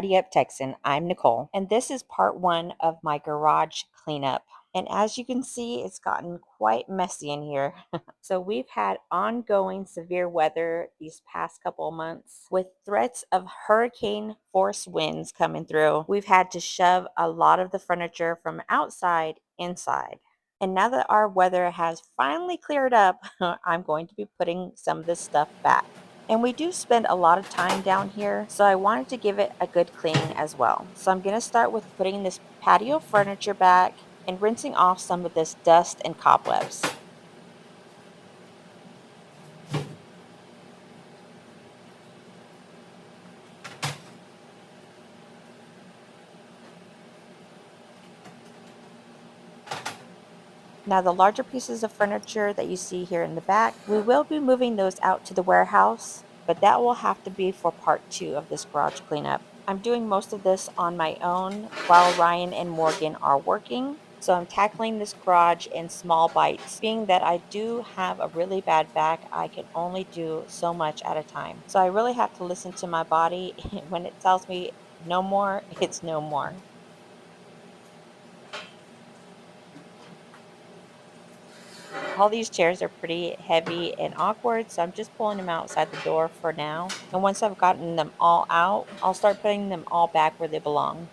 Tidy Up Texan. I'm Nicole, and this is part one of my garage cleanup. And as you can see, it's gotten quite messy in here. So we've had ongoing severe weather these past couple of months with threats of hurricane force winds coming through. We've had to shove a lot of the furniture from outside inside. And now that our weather has finally cleared up, I'm going to be putting some of this stuff back. And we do spend a lot of time down here, so I wanted to give it a good cleaning as well. So I'm going to start with putting this patio furniture back and rinsing off some of this dust and cobwebs. Now the larger pieces of furniture that you see here in the back, we will be moving those out to the warehouse, but that will have to be for part two of this garage cleanup. I'm doing most of this on my own while Ryan and Morgan are working. So I'm tackling this garage in small bites. Being that I do have a really bad back, I can only do so much at a time. So I really have to listen to my body. When it tells me no more, it's no more. All these chairs are pretty heavy and awkward, so I'm just pulling them outside the door for now. And once I've gotten them all out, I'll start putting them all back where they belong.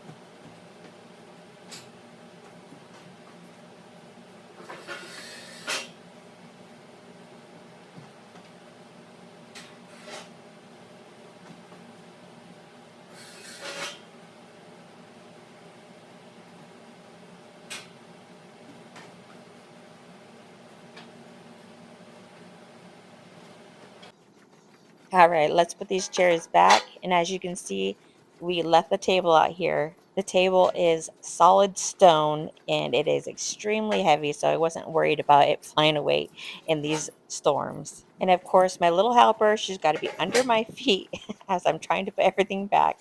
All right, let's put these chairs back. And as you can see, we left the table out here. The table is solid stone and it is extremely heavy, so I wasn't worried about it flying away in these storms. And of course, my little helper, she's got to be under my feet as I'm trying to put everything back.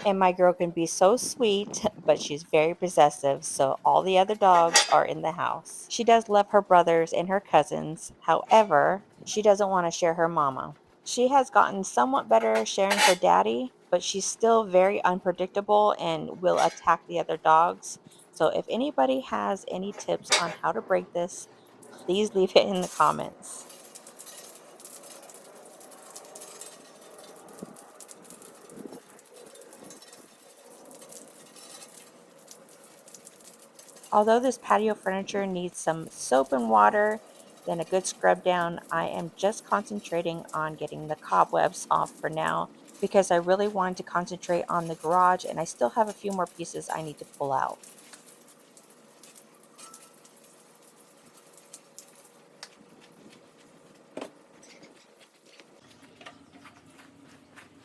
And my girl can be so sweet, but she's very possessive, so all the other dogs are in the house. She does love her brothers and her cousins. However, she doesn't want to share her mama. She has gotten somewhat better sharing her daddy, but she's still very unpredictable and will attack the other dogs. So if anybody has any tips on how to break this, please leave it in the comments. Although this patio furniture needs some soap and water, then a good scrub down, I am just concentrating on getting the cobwebs off for now because I really wanted to concentrate on the garage and I still have a few more pieces I need to pull out.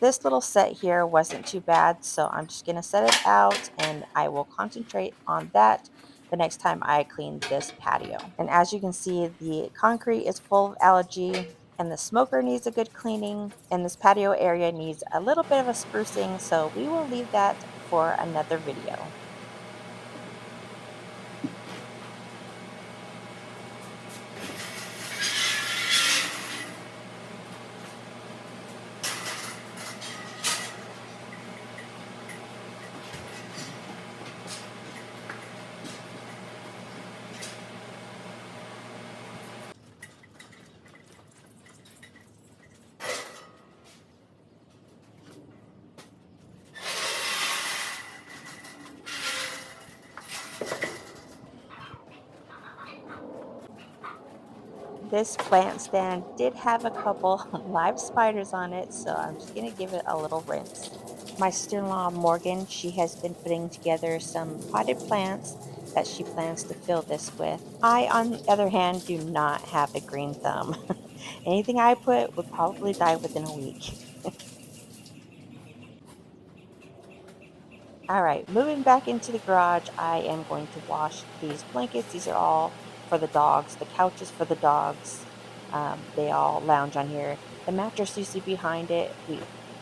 This little set here wasn't too bad, so I'm just going to set it out and I will concentrate on that the next time I clean this patio. And as you can see, the concrete is full of algae and the smoker needs a good cleaning and this patio area needs a little bit of a sprucing, so we will leave that for another video. This plant stand did have a couple live spiders on it, so I'm just going to give it a little rinse. My sister-in-law Morgan, she has been putting together some potted plants that she plans to fill this with. I, on the other hand, do not have a green thumb. Anything I put would probably die within a week. All right, moving back into the garage, I am going to wash these blankets. These are all for the dogs. The couches for the dogs. They all lounge on here. The mattress you see behind it,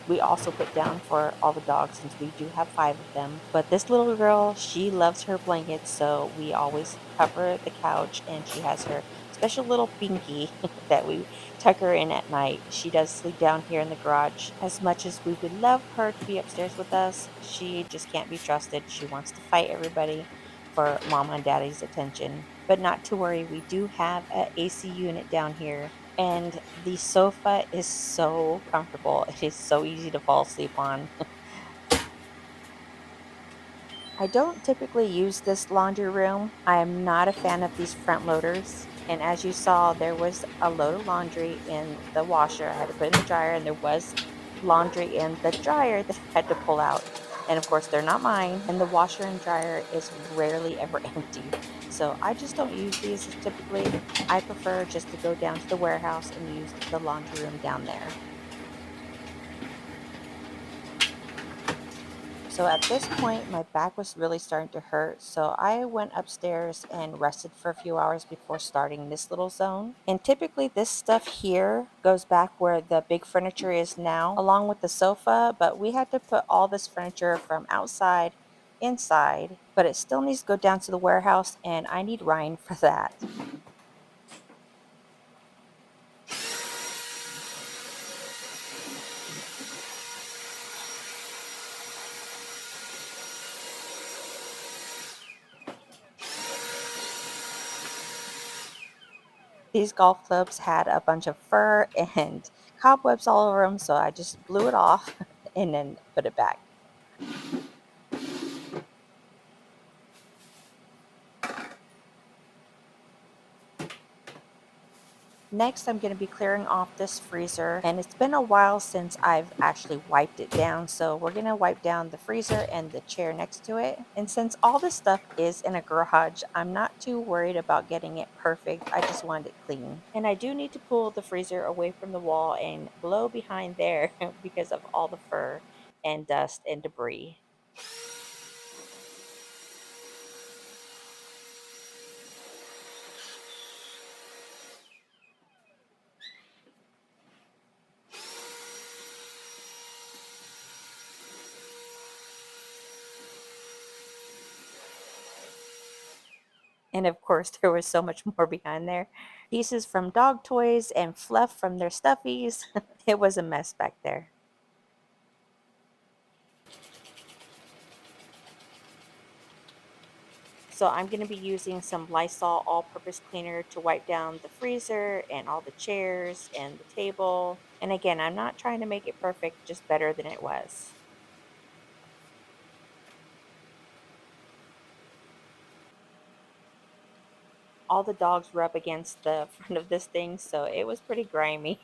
we also put down for all the dogs since we do have five of them. But this little girl, she loves her blankets, so we always cover the couch, and she has her special little Pinky that we tuck her in at night. She does sleep down here in the garage. As much as we would love her to be upstairs with us, she just can't be trusted. She wants to fight everybody for mama and daddy's attention. But not to worry, we do have a AC unit down here. And the sofa is so comfortable. It is so easy to fall asleep on. I don't typically use this laundry room. I am not a fan of these front loaders. And as you saw, there was a load of laundry in the washer. I had to put in the dryer, and there was laundry in the dryer that I had to pull out. And of course, they're not mine. And the washer and dryer is rarely ever empty. So I just don't use these typically. I prefer just to go down to the warehouse and use the laundry room down there. So at this point, my back was really starting to hurt. So I went upstairs and rested for a few hours before starting this little zone. And typically, this stuff here goes back where the big furniture is now, along with the sofa. But we had to put all this furniture from outside inside, but it still needs to go down to the warehouse, and I need Ryan for that. These golf clubs had a bunch of fur and cobwebs all over them, so I just blew it off and then put it back. Next, I'm going to be clearing off this freezer, and it's been a while since I've actually wiped it down. So we're going to wipe down the freezer and the chair next to it. And since all this stuff is in a garage, I'm not too worried about getting it perfect. I just want it clean. And I do need to pull the freezer away from the wall and blow behind there because of all the fur and dust and debris. And of course, there was so much more behind there. Pieces from dog toys and fluff from their stuffies. It was a mess back there. So I'm going to be using some Lysol all-purpose cleaner to wipe down the freezer and all the chairs and the table. And again, I'm not trying to make it perfect, just better than it was. All the dogs were up against the front of this thing, so it was pretty grimy.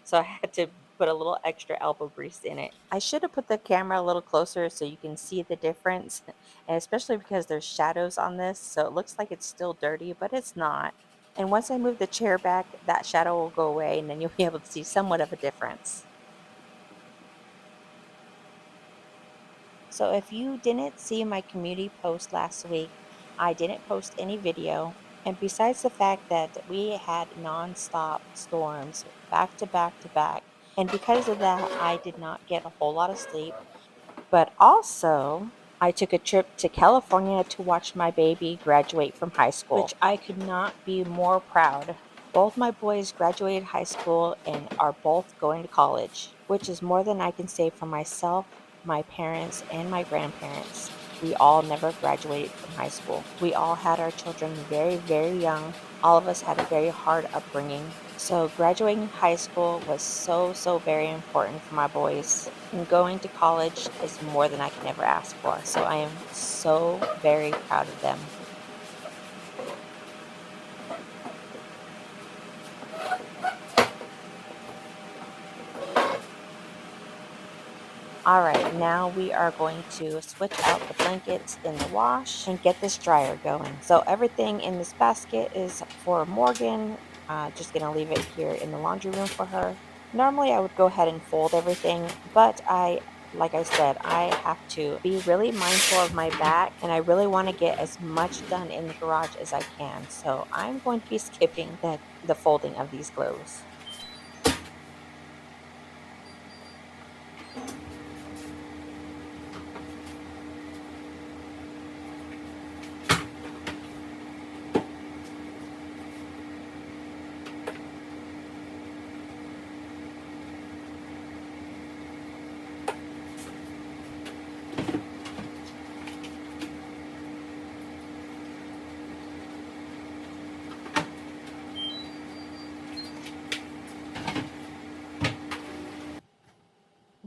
So I had to put a little extra elbow grease in it. I should have put the camera a little closer so you can see the difference, and especially because there's shadows on this, so it looks like it's still dirty, but it's not. And once I move the chair back, that shadow will go away, and then you'll be able to see somewhat of a difference. So if you didn't see my community post last week, I didn't post any video. And besides the fact that we had nonstop storms back to back to back, and because of that, I did not get a whole lot of sleep. But also, I took a trip to California to watch my baby graduate from high school, which I could not be more proud. Both my boys graduated high school and are both going to college, which is more than I can say for myself, my parents, and my grandparents. We all never graduated from high school. We all had our children very, very young. All of us had a very hard upbringing. So, graduating high school was so, so very important for my boys. And going to college is more than I can ever ask for. So, I am so very proud of them. All right, now we are going to switch out the blankets in the wash and get this dryer going. So everything in this basket is for Morgan. Just gonna leave it here in the laundry room for her. Normally I would go ahead and fold everything, but like I said, I have to be really mindful of my back, and I really want to get as much done in the garage as I can. So I'm going to be skipping the folding of these clothes.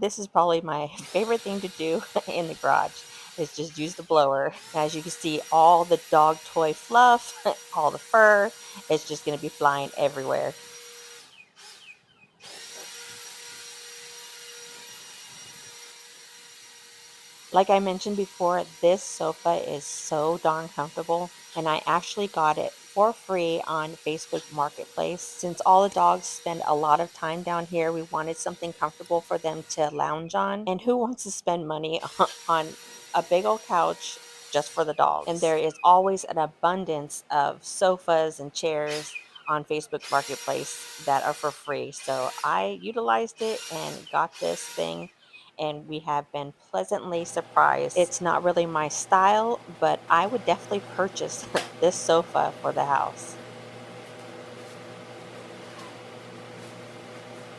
This is probably my favorite thing to do in the garage is just use the blower. As you can see, all the dog toy fluff, all the fur, it's just going to be flying everywhere. Like I mentioned before, this sofa is so darn comfortable, and I actually got it for free on Facebook Marketplace. Since all the dogs spend a lot of time down here, we wanted something comfortable for them to lounge on. And who wants to spend money on a big old couch just for the dogs? And there is always an abundance of sofas and chairs on Facebook Marketplace that are for free. So I utilized it and got this thing, and we have been pleasantly surprised. It's not really my style, but I would definitely purchase this sofa for the house.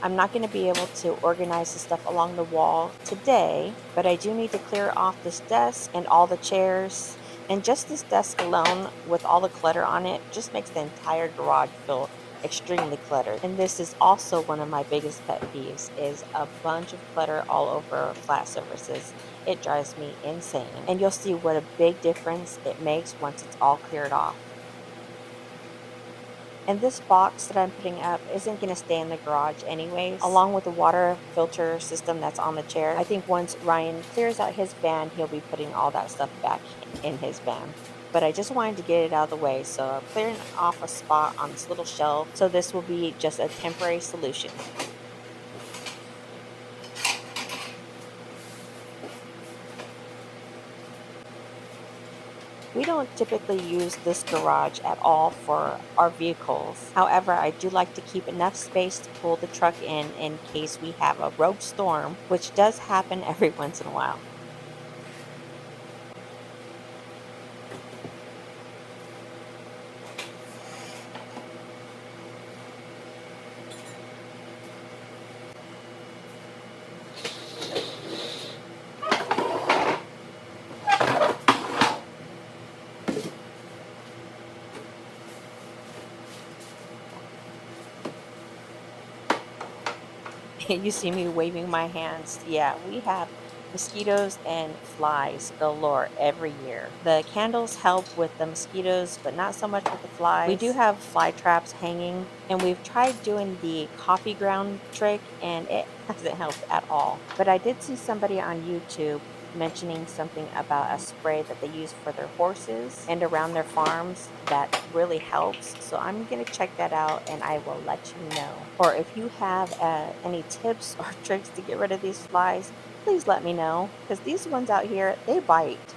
I'm not going to be able to organize the stuff along the wall today, but I do need to clear off this desk and all the chairs. And just this desk alone, with all the clutter on it, just makes the entire garage feel extremely cluttered. And this is also one of my biggest pet peeves is a bunch of clutter all over flat surfaces. It drives me insane. And you'll see what a big difference it makes once it's all cleared off. And this box that I'm putting up isn't going to stay in the garage anyways, along with the water filter system that's on the chair. I think once Ryan clears out his van, he'll be putting all that stuff back in his van. But I just wanted to get it out of the way, so I'm clearing off a spot on this little shelf. So this will be just a temporary solution. We don't typically use this garage at all for our vehicles. However, I do like to keep enough space to pull the truck in case we have a rogue storm, which does happen every once in a while. You see me waving my hands. Yeah, we have mosquitoes and flies galore every year. The candles help with the mosquitoes, but not so much with the flies. We do have fly traps hanging, and we've tried doing the coffee ground trick, and it hasn't helped at all. But I did see somebody on YouTube mentioning something about a spray that they use for their horses and around their farms that really helps. So I'm going to check that out and I will let you know. Or if you have any tips or tricks to get rid of these flies, please let me know because these ones out here, they bite.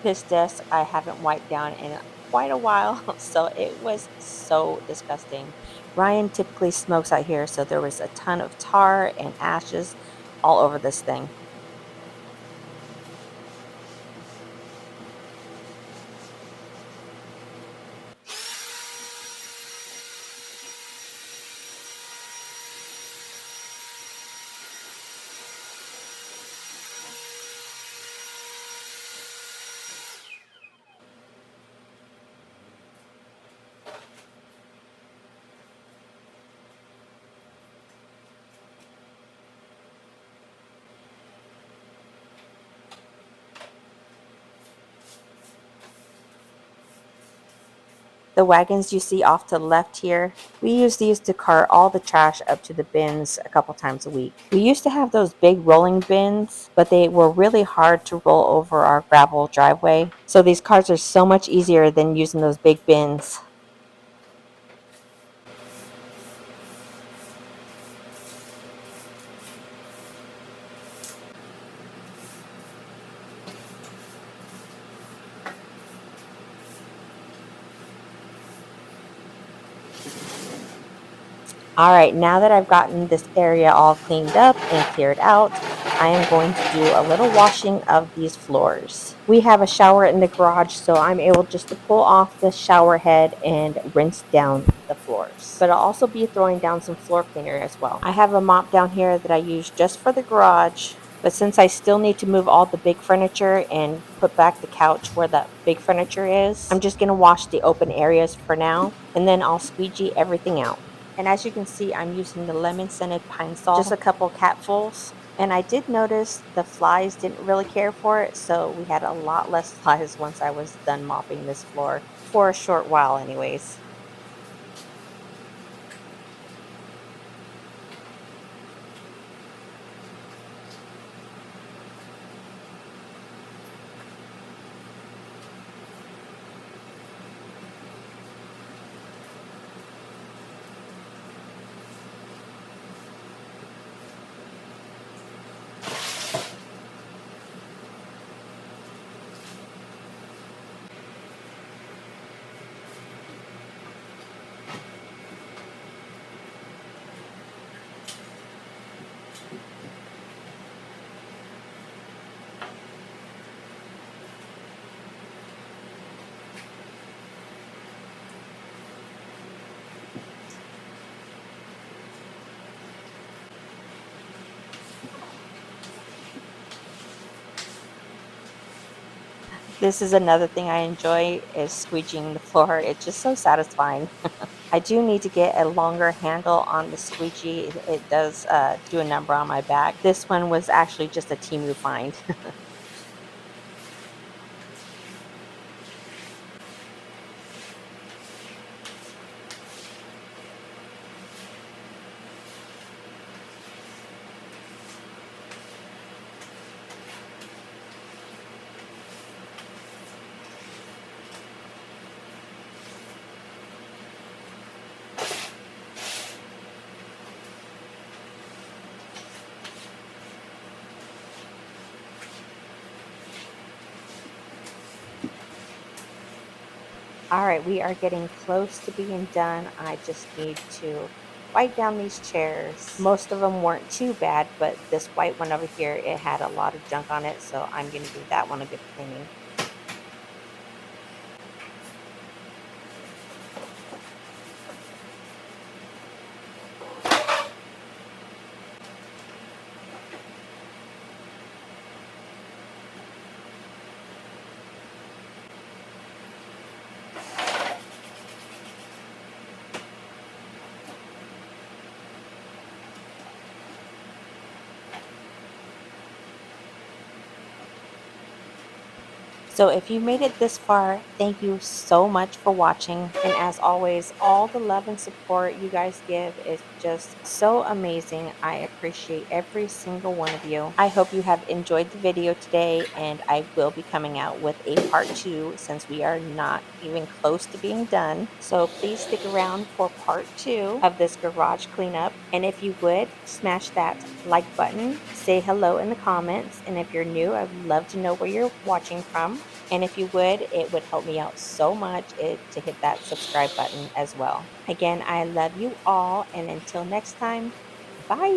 This desk I haven't wiped down in quite a while, so it was so disgusting. Ryan typically smokes out here, so there was a ton of tar and ashes all over this thing. The wagons you see off to the left here, we use these to cart all the trash up to the bins a couple times a week. We used to have those big rolling bins, but they were really hard to roll over our gravel driveway. So these carts are so much easier than using those big bins. All right, now that I've gotten this area all cleaned up and cleared out, I am going to do a little washing of these floors. We have a shower in the garage, so I'm able just to pull off the shower head and rinse down the floors. But I'll also be throwing down some floor cleaner as well. I have a mop down here that I use just for the garage, but since I still need to move all the big furniture and put back the couch where that big furniture is, I'm just going to wash the open areas for now, and then I'll squeegee everything out. And as you can see, I'm using the lemon scented pine sol, just a couple capfuls. And I did notice the flies didn't really care for it, so we had a lot less flies once I was done mopping this floor for a short while anyways. This is another thing I enjoy is squeegeeing the floor. It's just so satisfying. I do need to get a longer handle on the squeegee. It does do a number on my back. This one was actually just a Temu find. All right, we are getting close to being done. I just need to wipe down these chairs. Most of them weren't too bad, but this white one over here, it had a lot of junk on it, so I'm going to give that one a good cleaning. So if you made it this far, thank you so much for watching. And as always, all the love and support you guys give is just so amazing. I appreciate every single one of you. I hope you have enjoyed the video today, and I will be coming out with a part 2 since we are not even close to being done. So please stick around for part 2 of this garage cleanup. And if you would, smash that like button, say hello in the comments. And if you're new, I'd love to know where you're watching from. And if you would, it would help me out so much to hit that subscribe button as well. Again, I love you all. And until next time, bye.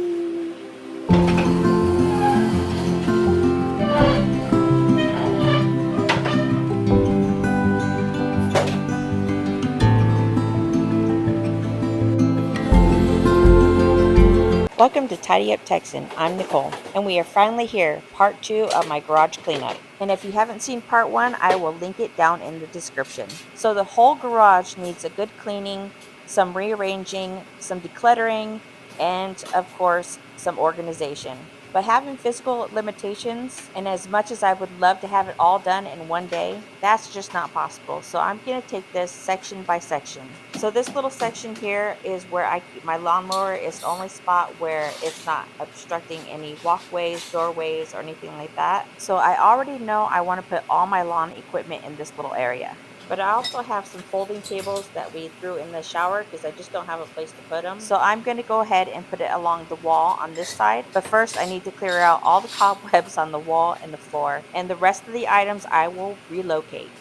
Welcome to Tidy Up Texan. I'm Nicole, and we are finally here, part 2 of my garage cleanup. And if you haven't seen part 1, I will link it down in the description. So the whole garage needs a good cleaning, some rearranging, some decluttering, and of course, some organization. But having physical limitations, and as much as I would love to have it all done in one day, that's just not possible. So I'm going to take this section by section. So this little section here is where I keep my lawnmower. It's the only spot where it's not obstructing any walkways, doorways, or anything like that. So I already know I want to put all my lawn equipment in this little area. But I also have some folding tables that we threw in the shower because I just don't have a place to put them. So I'm going to go ahead and put it along the wall on this side. But first I need to clear out all the cobwebs on the wall and the floor. And the rest of the items I will relocate.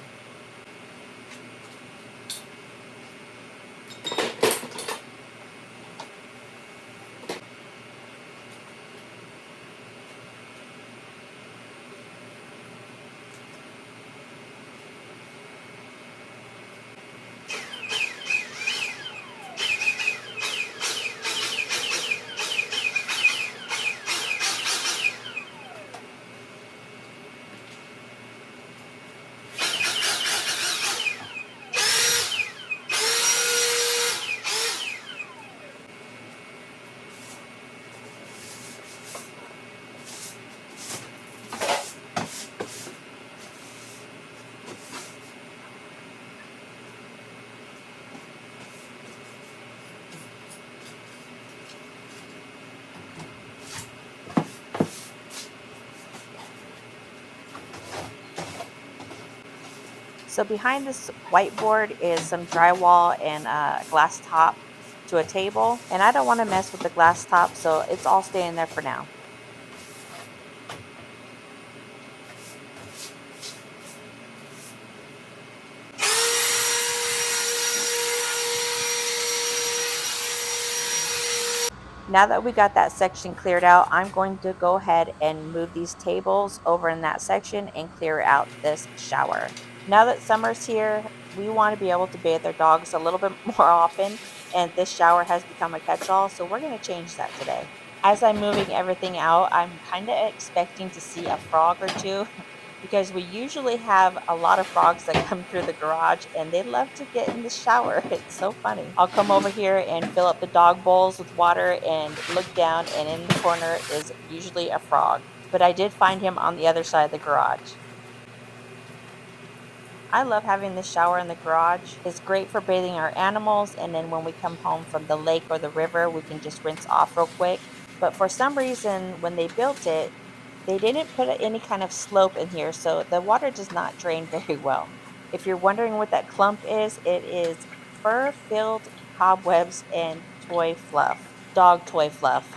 So behind this whiteboard is some drywall and a glass top to a table. And I don't want to mess with the glass top, so it's all staying there for now. Now that we got that section cleared out, I'm going to go ahead and move these tables over in that section and clear out this shower. Now that summer's here, we want to be able to bathe our dogs a little bit more often, and this shower has become a catch-all, so we're going to change that today. As I'm moving everything out, I'm kind of expecting to see a frog or two because we usually have a lot of frogs that come through the garage and they love to get in the shower. It's so funny. I'll come over here and fill up the dog bowls with water and look down, and in the corner is usually a frog. But I did find him on the other side of the garage. I love having this shower in the garage. It's great for bathing our animals, and then when we come home from the lake or the river, we can just rinse off real quick. But for some reason, when they built it, they didn't put any kind of slope in here, so the water does not drain very well. If you're wondering what that clump is, it is fur-filled cobwebs and toy fluff, dog toy fluff.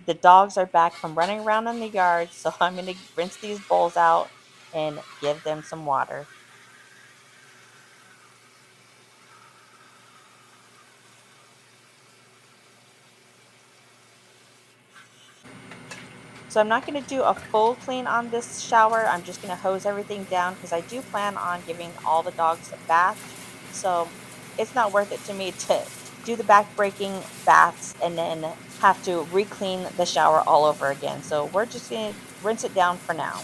The dogs are back from running around in the yard, so I'm going to rinse these bowls out and give them some water. So I'm not going to do a full clean on this shower. I'm just going to hose everything down because I do plan on giving all the dogs a bath. So it's not worth it to me to do the back breaking baths and then have to re-clean the shower all over again. So we're just going to rinse it down for now.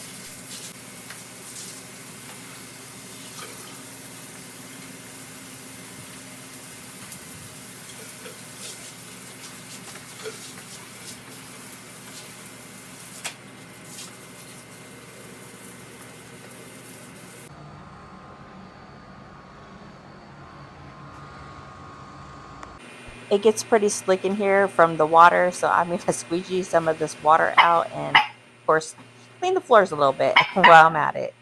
It gets pretty slick in here from the water, so I'm going to squeegee some of this water out and, of course, clean the floors a little bit while I'm at it.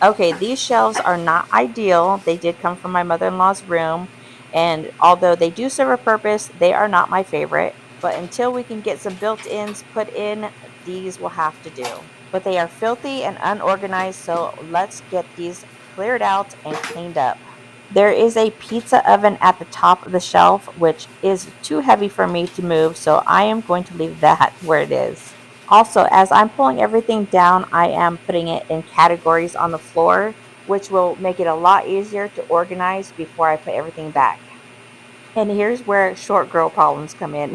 Okay, these shelves are not ideal. They did come from my mother-in-law's room, and although they do serve a purpose, they are not my favorite. But until we can get some built-ins put in, these will have to do. But they are filthy and unorganized, so let's get these cleared out and cleaned up. There is a pizza oven at the top of the shelf, which is too heavy for me to move, so I am going to leave that where it is. Also, as I'm pulling everything down, I am putting it in categories on the floor, which will make it a lot easier to organize before I put everything back. And here's where short girl problems come in.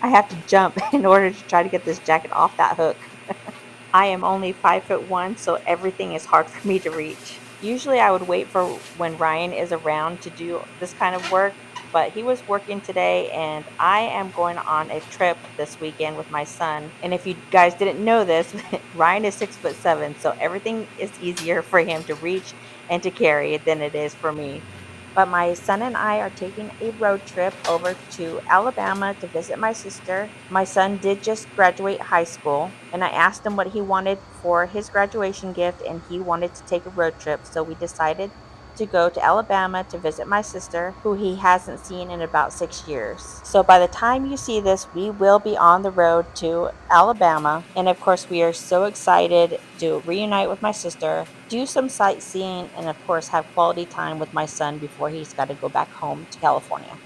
I have to jump in order to try to get this jacket off that hook. I am only 5'1", so everything is hard for me to reach. Usually I would wait for when Ryan is around to do this kind of work, but he was working today and I am going on a trip this weekend with my son. And if you guys didn't know this, Ryan is 6'7", so everything is easier for him to reach and to carry than it is for me. But my son and I are taking a road trip over to Alabama to visit my sister. My son did just graduate high school, and I asked him what he wanted for his graduation gift, and he wanted to take a road trip. So we decided to go to Alabama to visit my sister, who he hasn't seen in about 6 years. So by the time you see this, we will be on the road to Alabama. And of course, we are so excited to reunite with my sister, do some sightseeing, and of course, have quality time with my son before he's got to go back home to California.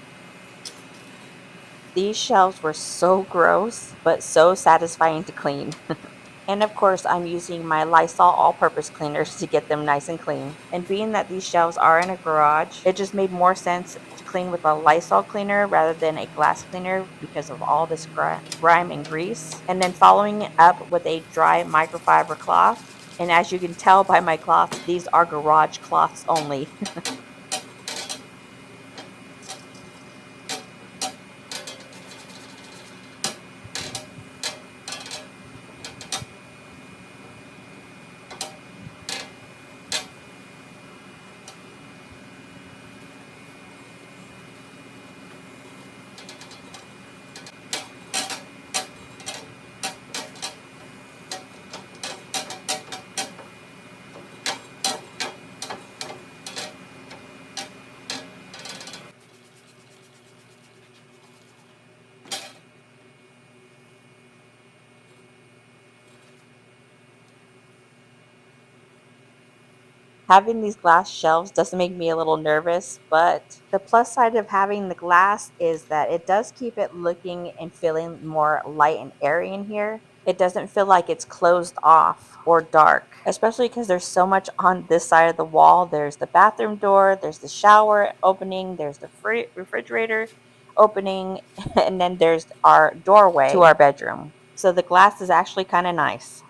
These shelves were so gross, but so satisfying to clean. And of course, I'm using my Lysol all-purpose cleaners to get them nice and clean. And being that these shelves are in a garage, it just made more sense to clean with a Lysol cleaner rather than a glass cleaner because of all this grime and grease. And then following it up with a dry microfiber cloth. And as you can tell by my cloths, these are garage cloths only. Having these glass shelves does make me a little nervous, but the plus side of having the glass is that it does keep it looking and feeling more light and airy in here. It doesn't feel like it's closed off or dark, especially because there's so much on this side of the wall. There's the bathroom door, there's the shower opening, there's the refrigerator opening, and then there's our doorway to our bedroom. So the glass is actually kind of nice.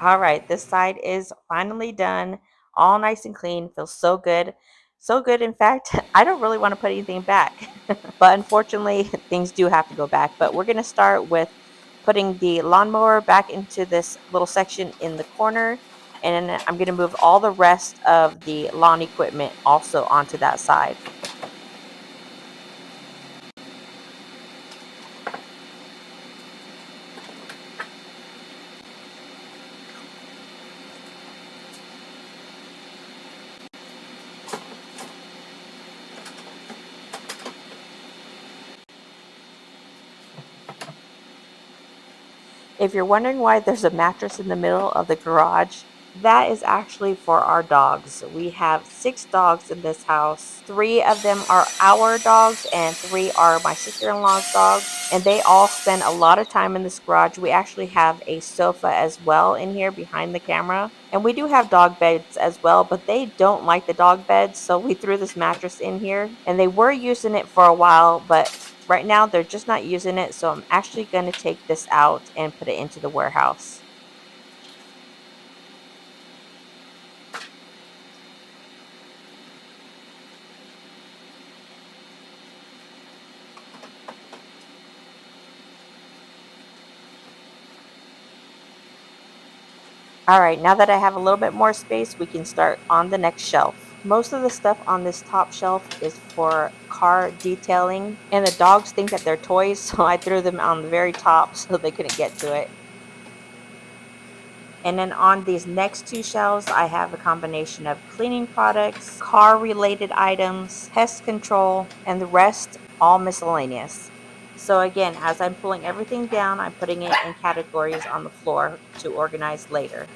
All right, this side is finally done. All nice and clean. Feels so good. So good, in fact, I don't really want to put anything back. But unfortunately, things do have to go back. But we're going to start with putting the lawnmower back into this little section in the corner. And then I'm going to move all the rest of the lawn equipment also onto that side. If you're wondering why there's a mattress in the middle of the garage, that is actually for our dogs. We have 6 dogs in this house. 3 of them are our dogs, and 3 are my sister in law's dogs. And they all spend a lot of time in this garage. We actually have a sofa as well in here behind the camera. And we do have dog beds as well, but they don't like the dog beds. So we threw this mattress in here, and they were using it for a while, but right now they're just not using it. So I'm actually going to take this out and put it into the warehouse. All right, now that I have a little bit more space, we can start on the next shelf. Most of the stuff on this top shelf is for car detailing, and the dogs think that they're toys, so I threw them on the very top so they couldn't get to it. And then on these next 2 shelves, I have a combination of cleaning products, car related items, pest control, and the rest all miscellaneous. So again, as I'm pulling everything down, I'm putting it in categories on the floor to organize later.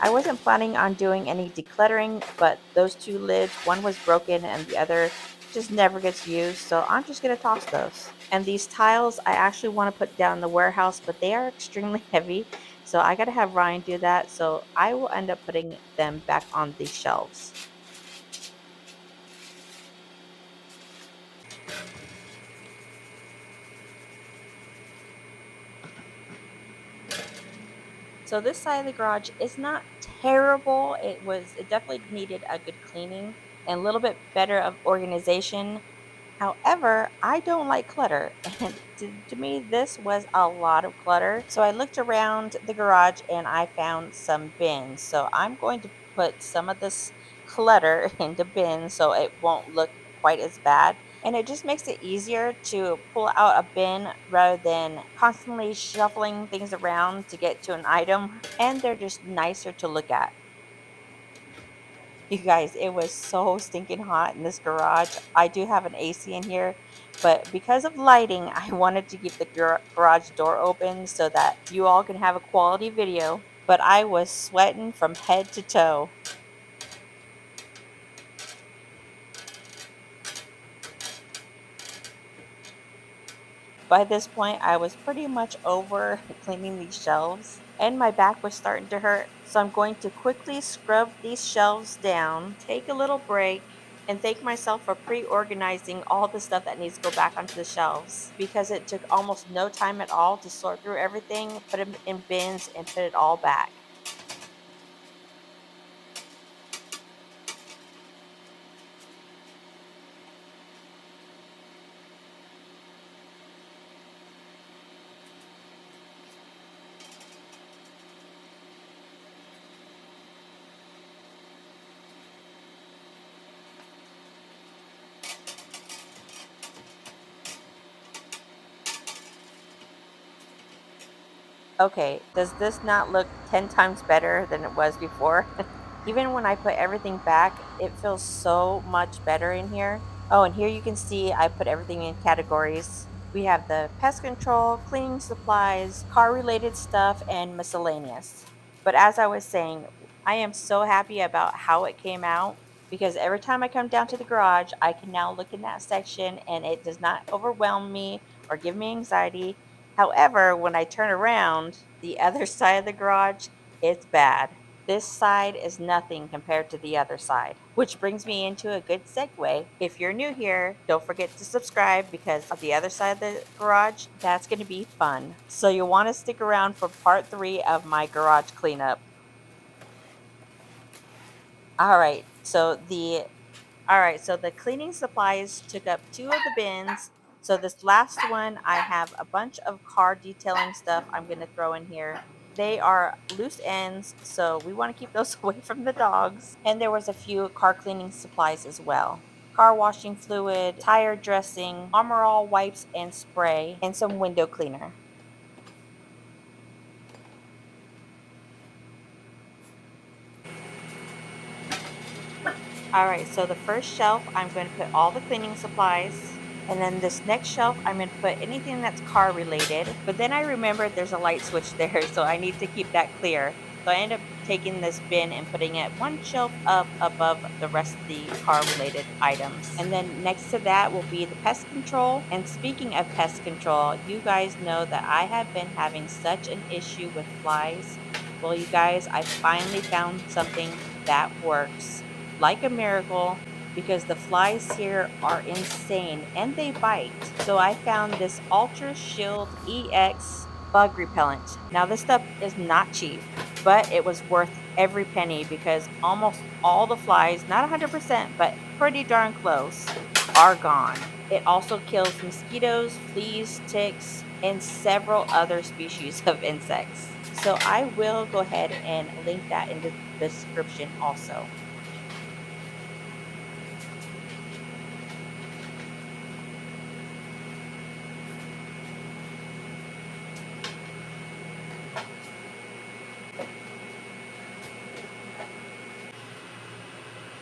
I wasn't planning on doing any decluttering, but those 2 lids, one was broken and the other just never gets used, so I'm just going to toss those. And these tiles, I actually want to put down in the warehouse, but they are extremely heavy, so I got to have Ryan do that, so I will end up putting them back on these shelves. So this side of the garage is not terrible. It definitely needed a good cleaning and a little bit better of organization. However, I don't like clutter, and to me, this was a lot of clutter. So I looked around the garage and I found some bins. So I'm going to put some of this clutter into bins so it won't look quite as bad. And it just makes it easier to pull out a bin rather than constantly shuffling things around to get to an item. And they're just nicer to look at. You guys, it was so stinking hot in this garage. I do have an AC in here, but because of lighting, I wanted to keep the garage door open so that you all can have a quality video. But I was sweating from head to toe. By this point, I was pretty much over cleaning these shelves and my back was starting to hurt. So I'm going to quickly scrub these shelves down, take a little break, and thank myself for pre-organizing all the stuff that needs to go back onto the shelves because it took almost no time at all to sort through everything, put them in bins, and put it all back. Okay, does this not look 10 times better than it was before? Even when I put everything back, it feels so much better in here. Oh, and here you can see I put everything in categories. We have the pest control, cleaning supplies, car related stuff, and miscellaneous. But as I was saying, I am so happy about how it came out because every time I come down to the garage, I can now look in that section and it does not overwhelm me or give me anxiety. However, when I turn around the other side of the garage, it's bad. This side is nothing compared to the other side, which brings me into a good segue. If you're new here, don't forget to subscribe because of the other side of the garage, that's going to be fun. So you'll want to stick around for part 3 of my garage cleanup. All right. So the cleaning supplies took up two of the bins. So this last one, I have a bunch of car detailing stuff I'm going to throw in here. They are loose ends, so we want to keep those away from the dogs. And there was a few car cleaning supplies as well. Car washing fluid, tire dressing, Armor All wipes and spray, and some window cleaner. All right, so the first shelf, I'm going to put all the cleaning supplies. And then this next shelf, I'm going to put anything that's car related. But then I remembered there's a light switch there, so I need to keep that clear. So I end up taking this bin and putting it one shelf up above the rest of the car related items. And then next to that will be the pest control. And speaking of pest control, you guys know that I have been having such an issue with flies. Well, you guys, I finally found something that works like a miracle because the flies here are insane and they bite. So I found this Ultra Shield EX bug repellent. Now, this stuff is not cheap, but it was worth every penny because almost all the flies, not 100%, but pretty darn close, are gone. It also kills mosquitoes, fleas, ticks, and several other species of insects. So I will go ahead and link that in the description also.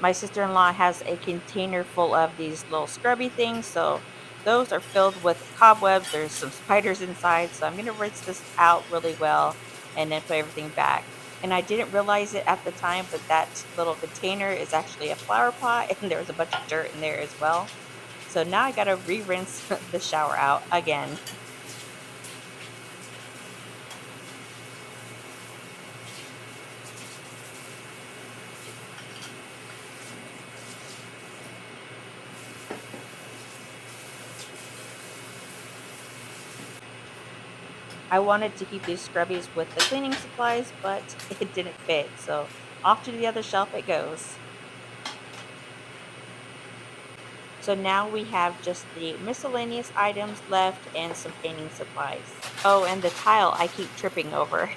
My sister-in-law has a container full of these little scrubby things, so those are filled with cobwebs. There's some spiders inside, so I'm going to rinse this out really well and then put everything back. And I didn't realize it at the time, but that little container is actually a flower pot and there's a bunch of dirt in there as well. So now I got to re-rinse the shower out again. I wanted to keep these scrubbies with the cleaning supplies, but it didn't fit. So off to the other shelf it goes. So now we have just the miscellaneous items left and some painting supplies. Oh, and the tile I keep tripping over.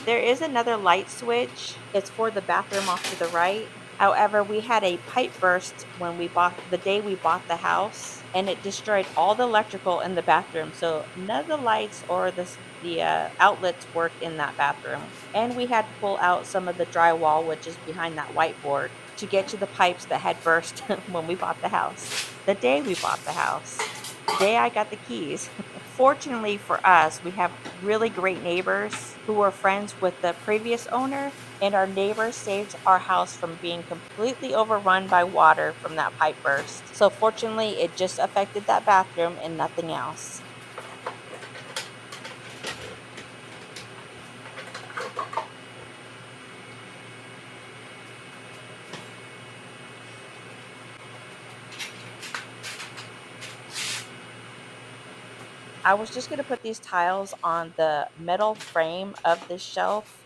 There is another light switch. It's for the bathroom off to the right. However, we had a pipe burst when we bought the day we bought the house, and it destroyed all the electrical in the bathroom. So none of the lights or the outlets work in that bathroom. And we had to pull out some of the drywall, which is behind that whiteboard, to get to the pipes that had burst when we bought the house. The day we bought the house. The day I got the keys. Fortunately for us, we have really great neighbors who were friends with the previous owner, And our neighbors saved our house from being completely overrun by water from that pipe burst. So fortunately, it just affected that bathroom and nothing else. I was just going to put these tiles on the metal frame of this shelf,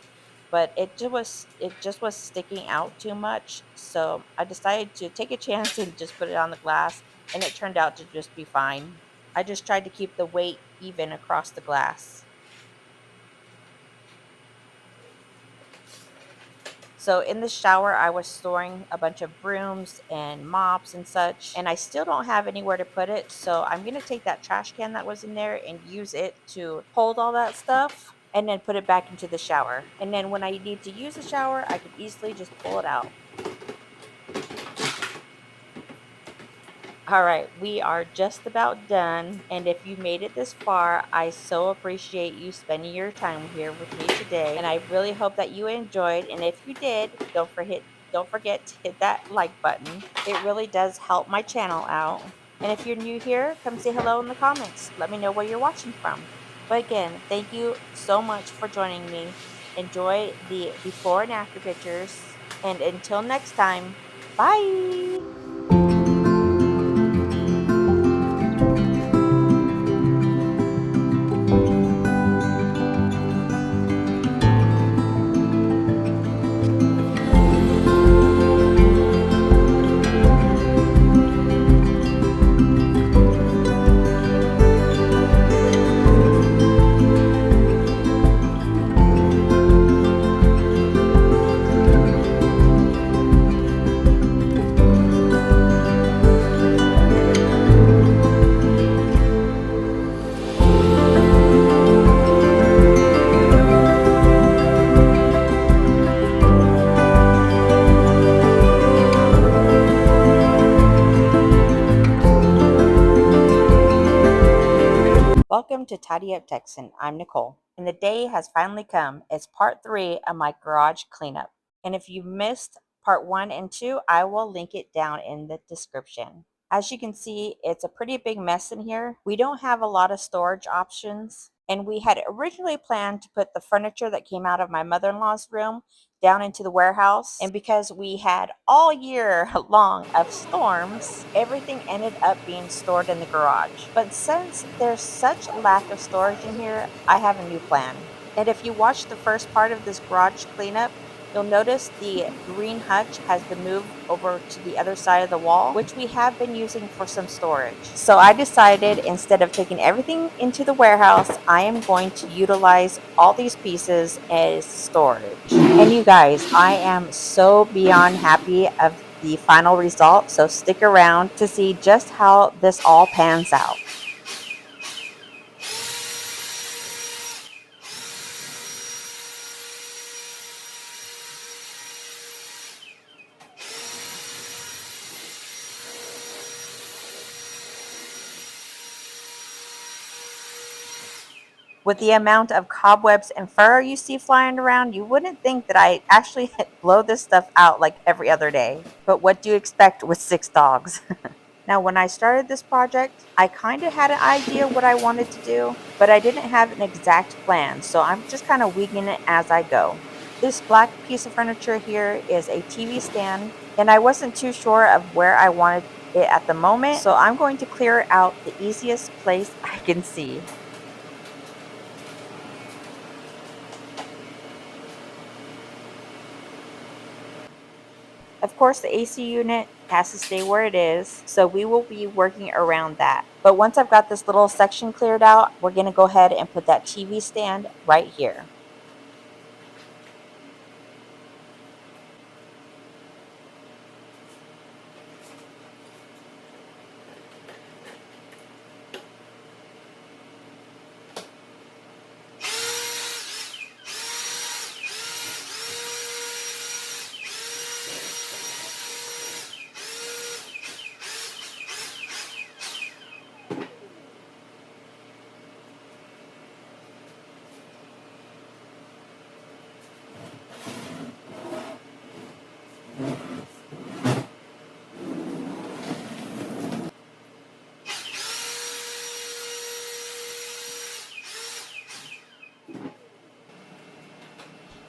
but it just was sticking out too much. So I decided to take a chance and just put it on the glass, and it turned out to just be fine. I just tried to keep the weight even across the glass. So in the shower, I was storing a bunch of brooms and mops and such, and I still don't have anywhere to put it. So I'm going to take that trash can that was in there and use it to hold all that stuff and then put it back into the shower. And then when I need to use the shower, I can easily just pull it out. All right, we are just about done. And if you made it this far, I so appreciate you spending your time here with me today. And I really hope that you enjoyed. And if you did, don't forget to hit that like button. It really does help my channel out. And if you're new here, come say hello in the comments. Let me know where you're watching from. But again, thank you so much for joining me. Enjoy the before and after pictures. And until next time, bye. Welcome to Tidy Up Texan. I'm Nicole, and the day has finally come. It's part 3 of my garage cleanup. And if you missed part 1 and 2, I will link it down in the description. As you can see, it's a pretty big mess in here. We don't have a lot of storage options, and we had originally planned to put the furniture that came out of my mother-in-law's room down into the warehouse. And because we had all year long of storms, everything ended up being stored in the garage. But since there's such lack of storage in here, I have a new plan. And if you watch the first part of this garage cleanup, you'll notice the green hutch has been moved over to the other side of the wall, which we have been using for some storage. So I decided instead of taking everything into the warehouse, I am going to utilize all these pieces as storage. And you guys, I am so beyond happy of the final result. So stick around to see just how this all pans out. With the amount of cobwebs and fur you see flying around, you wouldn't think that I actually blow this stuff out like every other day. But what do you expect with 6 dogs? Now, when I started this project, I kind of had an idea what I wanted to do, but I didn't have an exact plan, so I'm just kind of winging it as I go. This black piece of furniture here is a TV stand, and I wasn't too sure of where I wanted it at the moment, so I'm going to clear it out the easiest place I can see. Of course, the AC unit has to stay where it is, so we will be working around that. But once I've got this little section cleared out, we're going to go ahead and put that TV stand right here.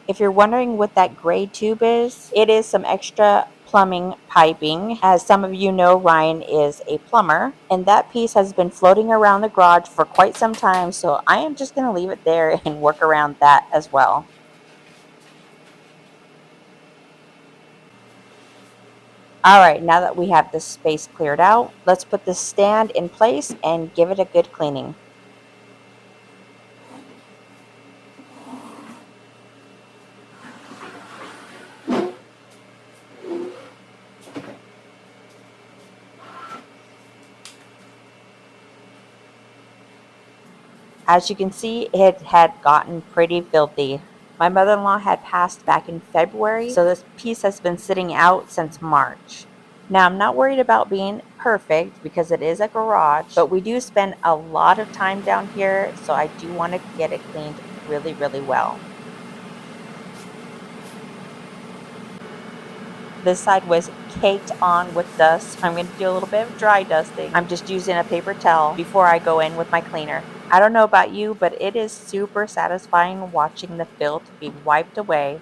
If you're wondering what that gray tube is, it is some extra plumbing piping. As some of you know, Ryan is a plumber, and that piece has been floating around the garage for quite some time, so I am just going to leave it there and work around that as well. All right, now that we have this space cleared out, let's put this stand in place and give it a good cleaning. As you can see, it had gotten pretty filthy. My mother-in-law had passed back in February, so this piece has been sitting out since March. Now, I'm not worried about being perfect because it is a garage, but we do spend a lot of time down here, so I do want to get it cleaned really, really well. This side was caked on with dust. I'm going to do a little bit of dry dusting. I'm just using a paper towel before I go in with my cleaner. I don't know about you, but it is super satisfying watching the filth be wiped away.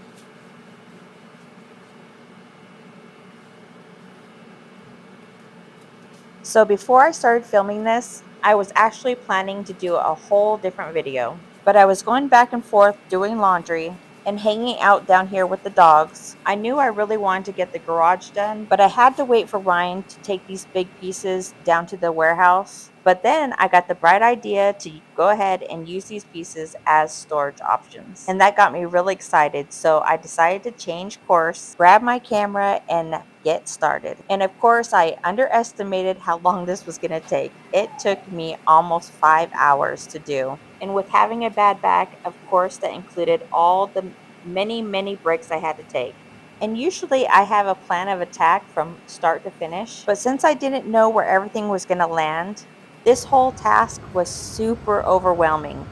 So before I started filming this, I was actually planning to do a whole different video, but I was going back and forth doing laundry and hanging out down here with the dogs. I knew I really wanted to get the garage done, but I had to wait for Ryan to take these big pieces down to the warehouse. But then I got the bright idea to go ahead and use these pieces as storage options. And that got me really excited. So I decided to change course, grab my camera, and get started. And of course, I underestimated how long this was going to take. It took me almost 5 hours to do. And with having a bad back, of course, that included all the many, many breaks I had to take. And usually I have a plan of attack from start to finish. But since I didn't know where everything was going to land, this whole task was super overwhelming.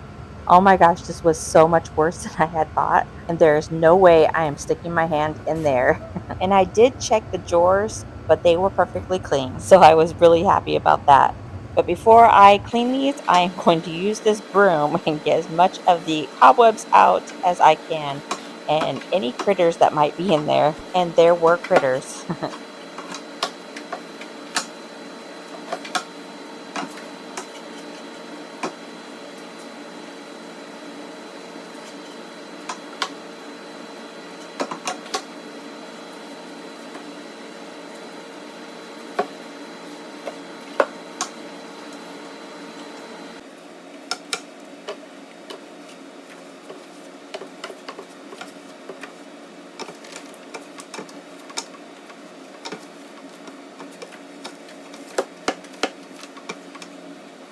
Oh my gosh, this was so much worse than I had thought. And there is no way I am sticking my hand in there. And I did check the drawers, but they were perfectly clean. So I was really happy about that. But before I clean these, I am going to use this broom and get as much of the cobwebs out as I can and any critters that might be in there. And there were critters.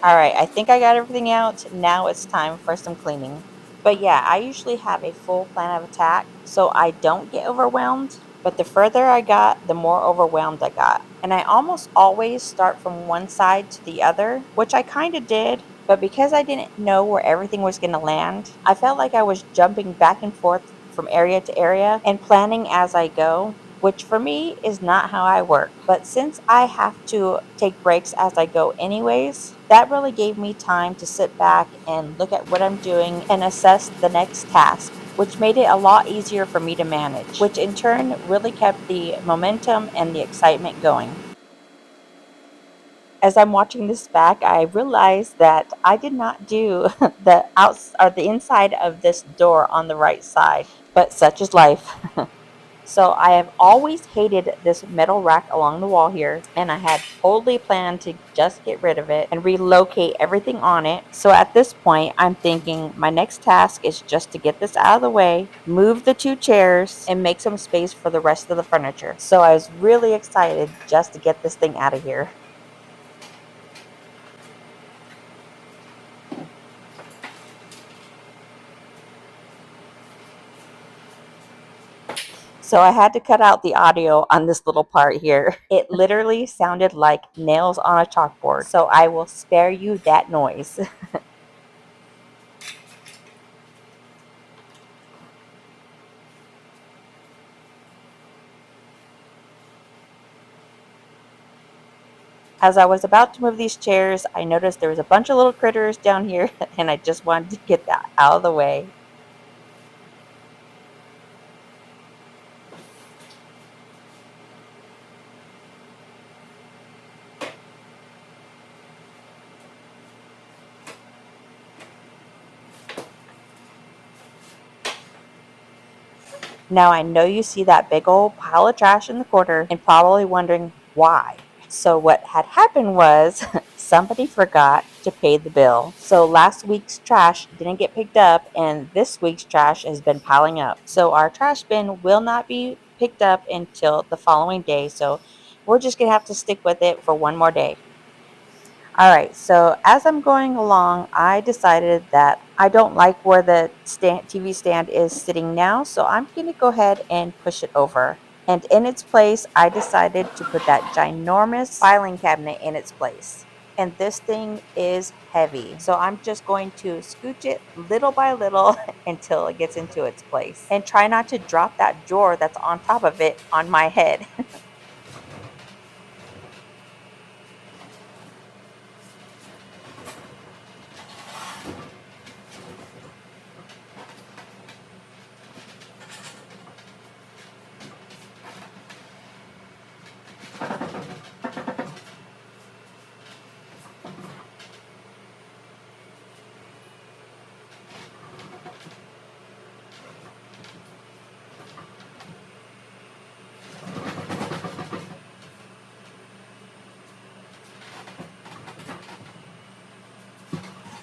All right, I think I got everything out. Now it's time for some cleaning. But yeah, I usually have a full plan of attack so I don't get overwhelmed. But the further I got, the more overwhelmed I got. And I almost always start from one side to the other, which I kind of did. But because I didn't know where everything was going to land, I felt like I was jumping back and forth from area to area and planning as I go, which for me is not how I work. But since I have to take breaks as I go anyways, that really gave me time to sit back and look at what I'm doing and assess the next task, which made it a lot easier for me to manage, which in turn really kept the momentum and the excitement going. As I'm watching this back, I realized that I did not do the outs or the inside of this door on the right side, but such is life. So I have always hated this metal rack along the wall here, and I had totally planned to just get rid of it and relocate everything on it. So at this point, I'm thinking my next task is just to get this out of the way, move the two chairs, and make some space for the rest of the furniture. So I was really excited just to get this thing out of here. So I had to cut out the audio on this little part here. It literally sounded like nails on a chalkboard. So I will spare you that noise. As I was about to move these chairs, I noticed there was a bunch of little critters down here, and I just wanted to get that out of the way. Now I know you see that big old pile of trash in the corner and probably wondering why. So what had happened was somebody forgot to pay the bill. So last week's trash didn't get picked up and this week's trash has been piling up. So our trash bin will not be picked up until the following day. So we're just going to have to stick with it for one more day. All right, so as I'm going along, I decided that I don't like where the TV stand is sitting now, so I'm going to go ahead and push it over. And in its place, I decided to put that ginormous filing cabinet in its place. And this thing is heavy, so I'm just going to scooch it little by little until it gets into its place. And try not to drop that drawer that's on top of it on my head.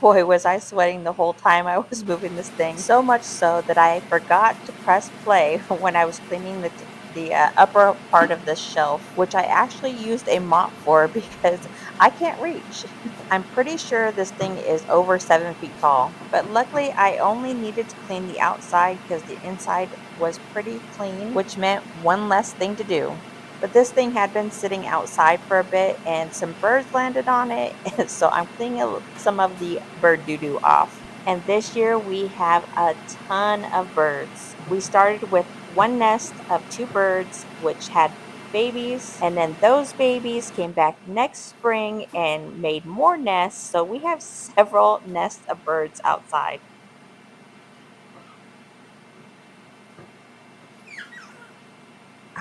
Boy, was I sweating the whole time I was moving this thing. So much so that I forgot to press play when I was cleaning the upper part of this shelf, which I actually used a mop for because I can't reach. I'm pretty sure this thing is over 7 feet tall, but luckily I only needed to clean the outside because the inside was pretty clean, which meant one less thing to do. But this thing had been sitting outside for a bit and some birds landed on it. So I'm cleaning some of the bird doo-doo off. And this year we have a ton of birds. We started with one nest of 2 birds, which had babies. And then those babies came back next spring and made more nests. So we have several nests of birds outside.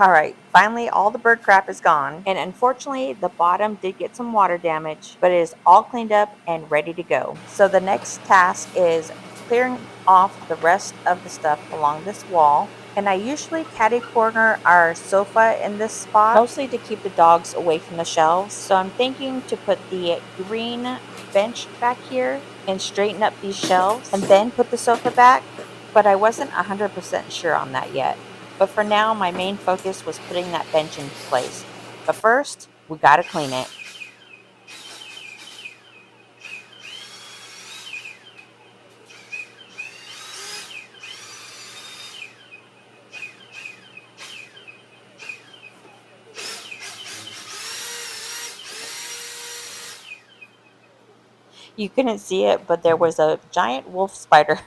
All right, finally all the bird crap is gone. And unfortunately, the bottom did get some water damage, but it is all cleaned up and ready to go. So the next task is clearing off the rest of the stuff along this wall. And I usually catty corner our sofa in this spot, mostly to keep the dogs away from the shelves. So I'm thinking to put the green bench back here and straighten up these shelves and then put the sofa back. But I wasn't 100% sure on that yet. But for now, my main focus was putting that bench into place. But first, we gotta clean it. You couldn't see it, but there was a giant wolf spider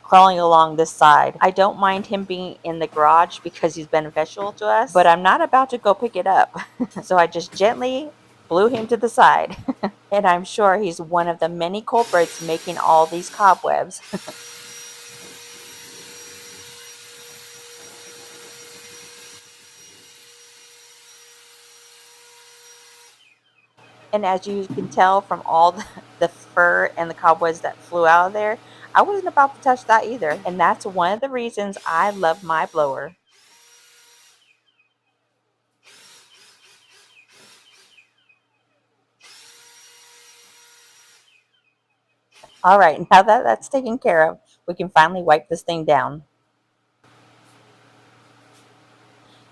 crawling along this side. I don't mind him being in the garage because he's beneficial to us, but I'm not about to go pick it up. So I just gently blew him to the side. And I'm sure he's one of the many culprits making all these cobwebs. And as you can tell from all the fur and the cobwebs that flew out of there, I wasn't about to touch that either. And that's one of the reasons I love my blower. All right, now that that's taken care of, we can finally wipe this thing down.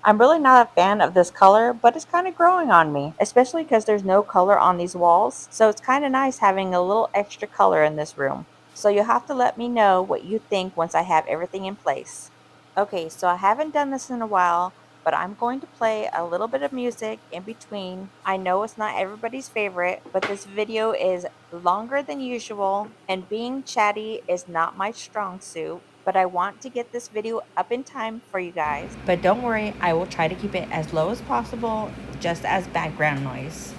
I'm really not a fan of this color, but it's kind of growing on me, especially because there's no color on these walls. So it's kind of nice having a little extra color in this room. So you'll have to let me know what you think once I have everything in place. Okay, so I haven't done this in a while, but I'm going to play a little bit of music in between. I know it's not everybody's favorite, but this video is longer than usual, and being chatty is not my strong suit. But I want to get this video up in time for you guys. But don't worry, I will try to keep it as low as possible, just as background noise.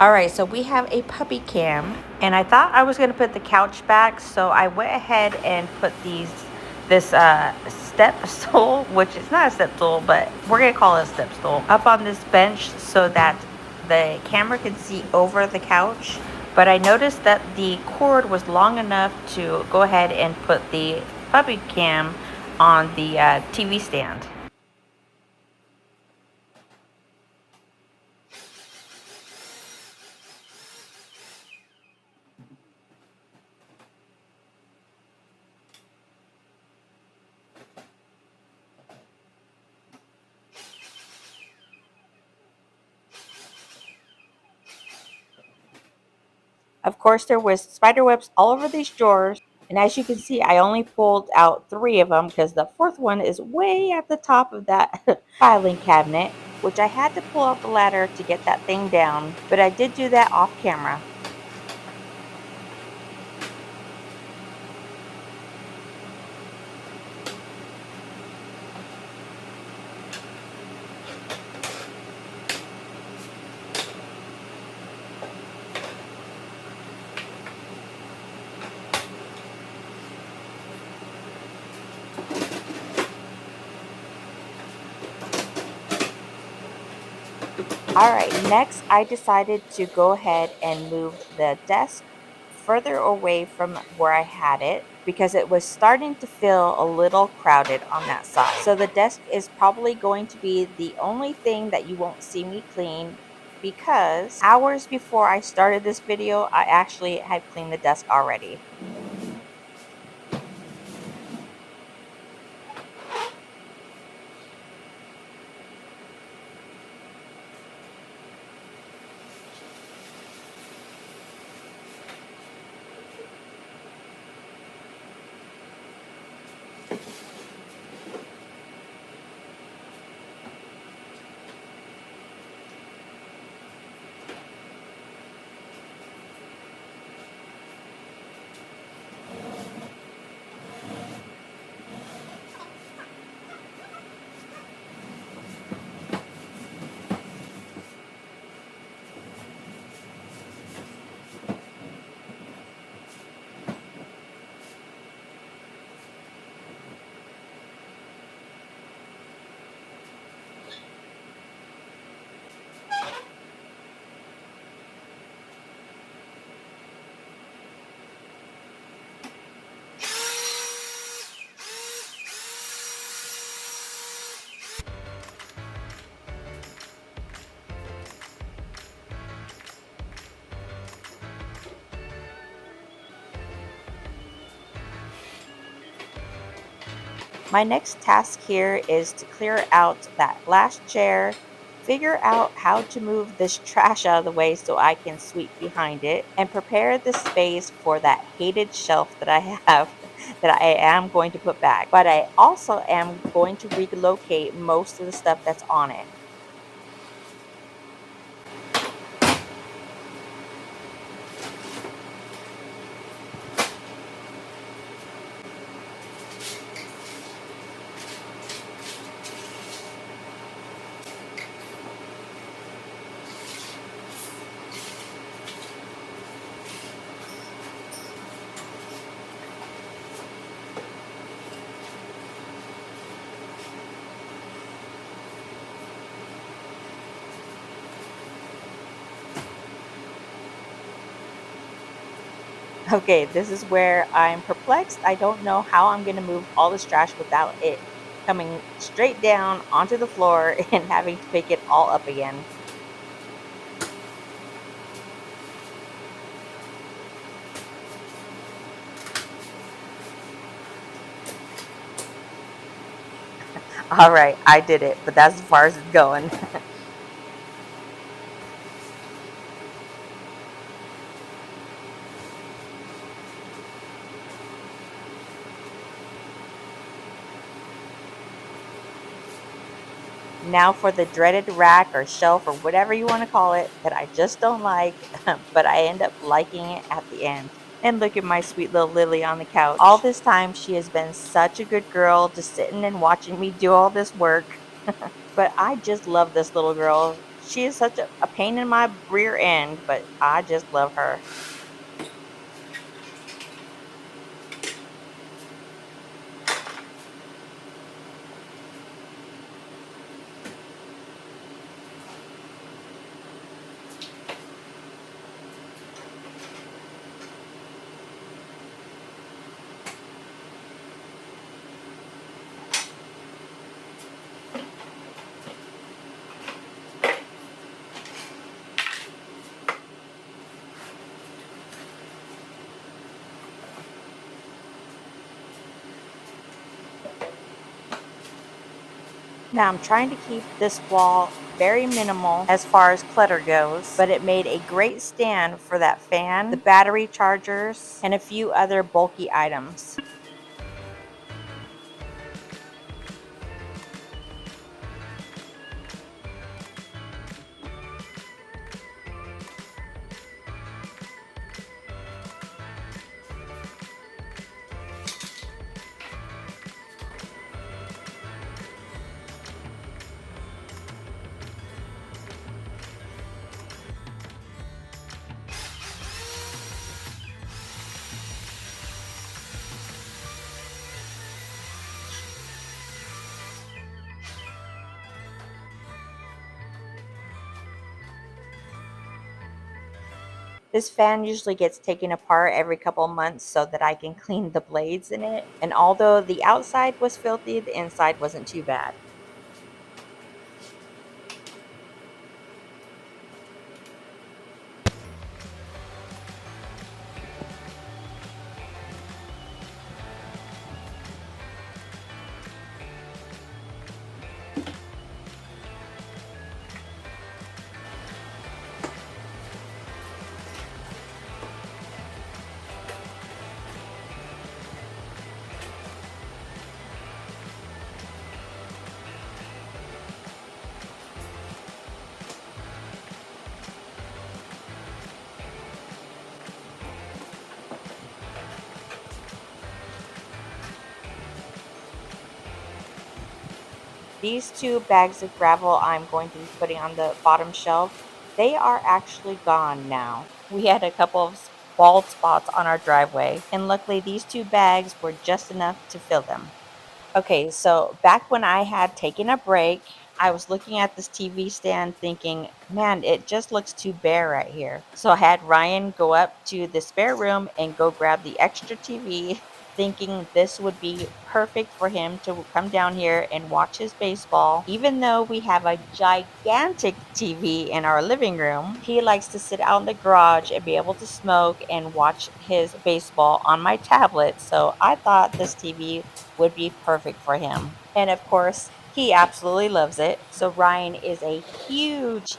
All right, so we have a puppy cam, and I thought I was gonna put the couch back, so I went ahead and put this step stool, which is not a step stool, but we're gonna call it a step stool, up on this bench so that the camera can see over the couch. But I noticed that the cord was long enough to go ahead and put the puppy cam on the TV stand. Of course, there was spider webs all over these drawers, and as you can see, I only pulled out 3 of them because the 4th one is way at the top of that filing cabinet, which I had to pull out the ladder to get that thing down, but I did do that off camera. All right, next I decided to go ahead and move the desk further away from where I had it because it was starting to feel a little crowded on that side. So the desk is probably going to be the only thing that you won't see me clean because hours before I started this video, I actually had cleaned the desk already. My next task here is to clear out that last chair, figure out how to move this trash out of the way so I can sweep behind it, and prepare the space for that hated shelf that I have that I am going to put back. But I also am going to relocate most of the stuff that's on it. Okay, this is where I'm perplexed. I don't know how I'm going to move all this trash without it coming straight down onto the floor and having to pick it all up again. All right, I did it, but that's as far as it's going. Now for the dreaded rack or shelf or whatever you want to call it that I just don't like, but I end up liking it at the end. And look at my sweet little Lily on the couch. All this time, she has been such a good girl, just sitting and watching me do all this work. But I just love this little girl. She is such a pain in my rear end, but I just love her. Now I'm trying to keep this wall very minimal as far as clutter goes, but it made a great stand for that fan, the battery chargers, and a few other bulky items. This fan usually gets taken apart every couple months so that I can clean the blades in it. And although the outside was filthy, the inside wasn't too bad. These two bags of gravel I'm going to be putting on the bottom shelf, they are actually gone now. We had a couple of bald spots on our driveway, and luckily these two bags were just enough to fill them. Okay, so back when I had taken a break, I was looking at this TV stand thinking, man, it just looks too bare right here. So I had Ryan go up to the spare room and go grab the extra TV, thinking this would be perfect for him to come down here and watch his baseball. Even though we have a gigantic TV in our living room, he likes to sit out in the garage and be able to smoke and watch his baseball on my tablet. So I thought this TV would be perfect for him. And of course, he absolutely loves it. So Ryan is a huge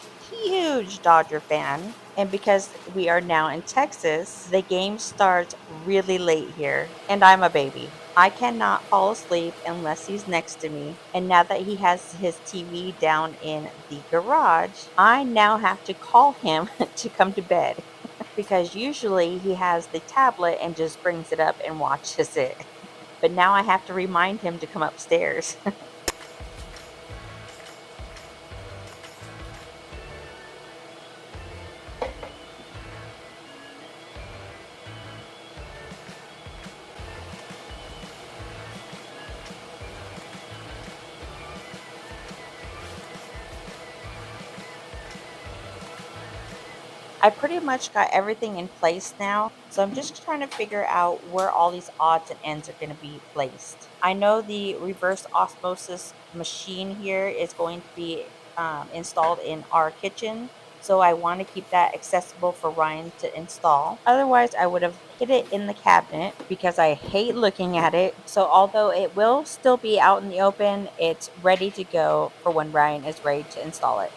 Dodger fan. And because we are now in Texas, the game starts really late here. And I'm a baby. I cannot fall asleep unless he's next to me. And now that he has his TV down in the garage, I now have to call him to come to bed because usually he has the tablet and just brings it up and watches it. But now I have to remind him to come upstairs. I pretty much got everything in place now, so I'm just trying to figure out where all these odds and ends are going to be placed. I know the reverse osmosis machine here is going to be installed in our kitchen, so I want to keep that accessible for Ryan to install. Otherwise, I would have hid it in the cabinet because I hate looking at it. So although it will still be out in the open, it's ready to go for when Ryan is ready to install it.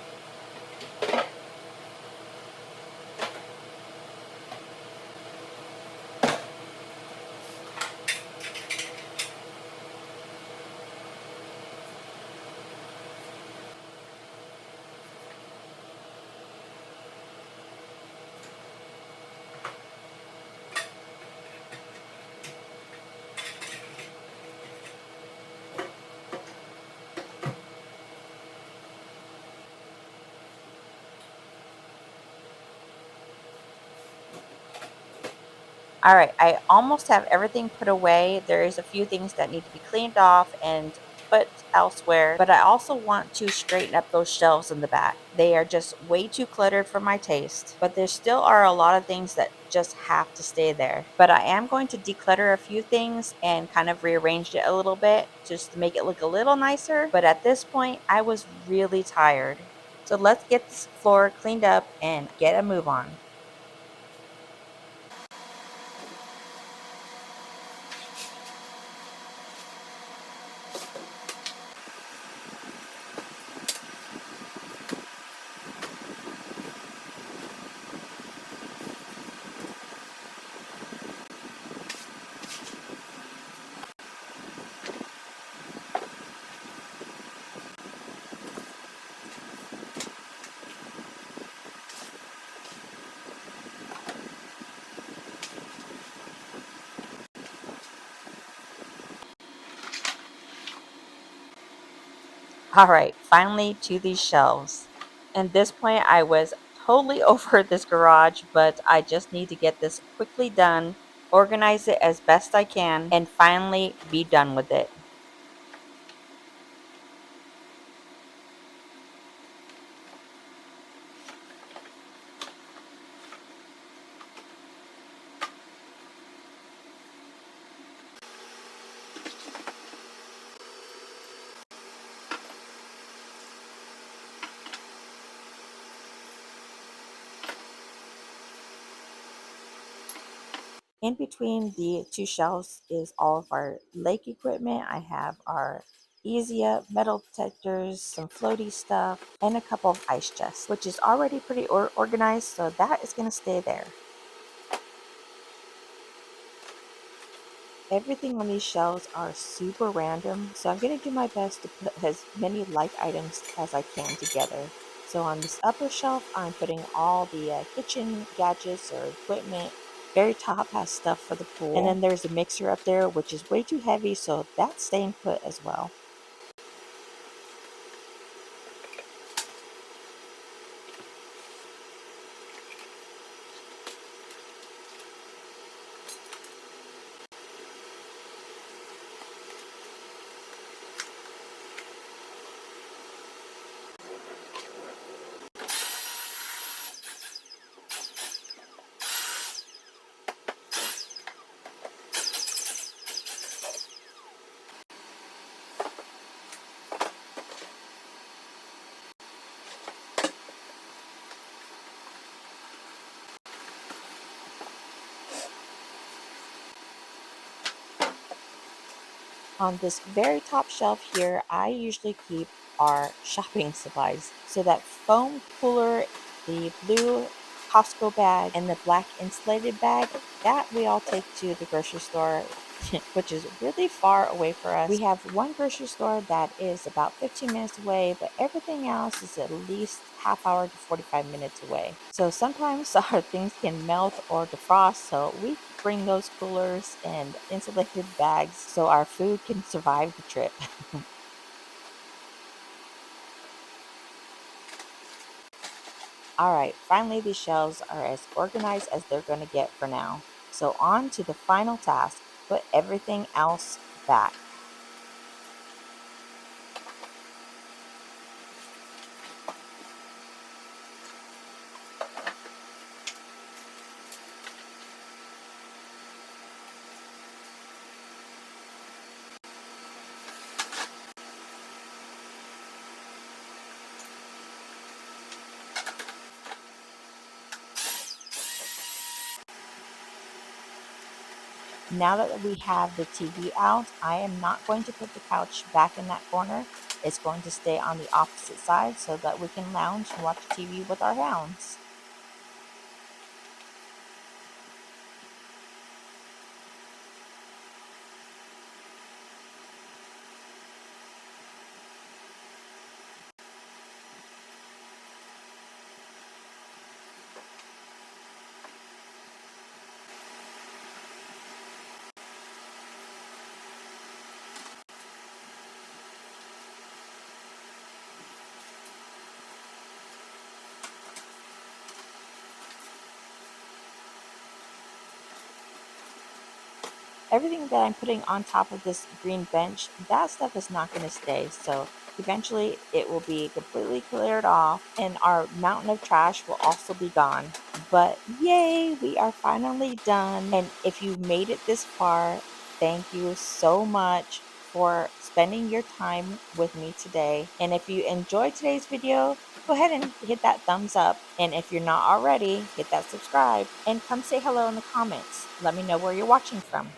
All right, I almost have everything put away. There is a few things that need to be cleaned off and put elsewhere, but I also want to straighten up those shelves in the back. They are just way too cluttered for my taste, but there still are a lot of things that just have to stay there. But I am going to declutter a few things and kind of rearrange it a little bit just to make it look a little nicer. But at this point, I was really tired. So let's get this floor cleaned up and get a move on. All right, finally to these shelves. At this point, I was totally over this garage, but I just need to get this quickly done, organize it as best I can, and finally be done with it. In between the two shelves is all of our lake equipment. I have our Easy Up metal detectors, some floaty stuff, and a couple of ice chests, which is already pretty organized, so that is going to stay there. Everything on these shelves are super random, so I'm going to do my best to put as many like items as I can together. So on this upper shelf, I'm putting all the kitchen gadgets or equipment. Very top has stuff for the pool. And then there's a mixer up there, which is way too heavy, so that's staying put as well. On this very top shelf here, I usually keep our shopping supplies. So that foam cooler, the blue Costco bag, and the black insulated bag, that we all take to the grocery store, which is really far away for us. We have one grocery store that is about 15 minutes away, but everything else is at least half hour to 45 minutes away. So sometimes our things can melt or defrost, so we bring those coolers and insulated bags so our food can survive the trip. All right, finally these shelves are as organized as they're going to get for now. So on to the final task, put everything else back. Now that we have the TV out, I am not going to put the couch back in that corner. It's going to stay on the opposite side so that we can lounge and watch TV with our hounds. everything that I'm putting on top of this green bench, that stuff is not going to stay. So eventually it will be completely cleared off and our mountain of trash will also be gone. But yay, we are finally done. And if you made it this far, thank you so much for spending your time with me today. And if you enjoyed today's video, go ahead and hit that thumbs up. And if you're not already, hit that subscribe and come say hello in the comments. Let me know where you're watching from.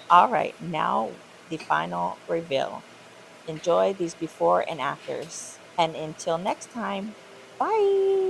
All right, now the final reveal. Enjoy these before and afters. And until next time, bye.